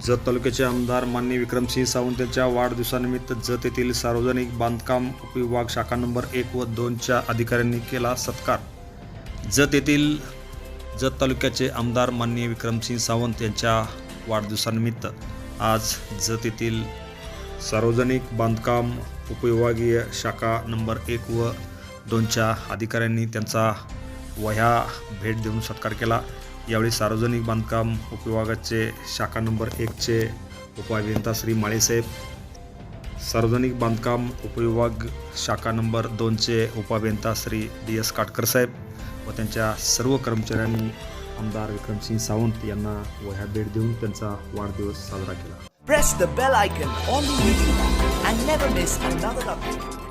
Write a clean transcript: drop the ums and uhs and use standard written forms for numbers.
जत तालुक्याचे आमदार माननीय विक्रमसिंह सावंत यांच्या वाढदिवसानिमित्त जत येथील सार्वजनिक बांधकाम उपविभाग शाखा नंबर 1 व 2च्या अधिकाऱ्यांनी केला सत्कार। जत तालुक्याचे आमदार माननीय विक्रमसिंह सावंत यांच्या वाढदिवसानिमित्त आज जत येथील सार्वजनिक बांधकाम उपविभागीय शाखा नंबर 1 व 2च्या अधिकाऱ्यांनी त्यांचा वह्या भेट देऊन सत्कार केला। यावेळी सार्वजनिक बांधकाम उपविभागाचे शाखा नंबर 1चे उपअभियंता श्री माळेसाहेब, सार्वजनिक बांधकाम उपविभाग शाखा नंबर 2चे उपअभियंता श्री DS काटकर साहेब व त्यांच्या सर्व कर्मचाऱ्यांनी आमदार विक्रमसिंह सावंत यांना वह्या भेट देऊन त्यांचा वाढदिवस साजरा केला। Press the bell icon on the YouTube app and never miss another update.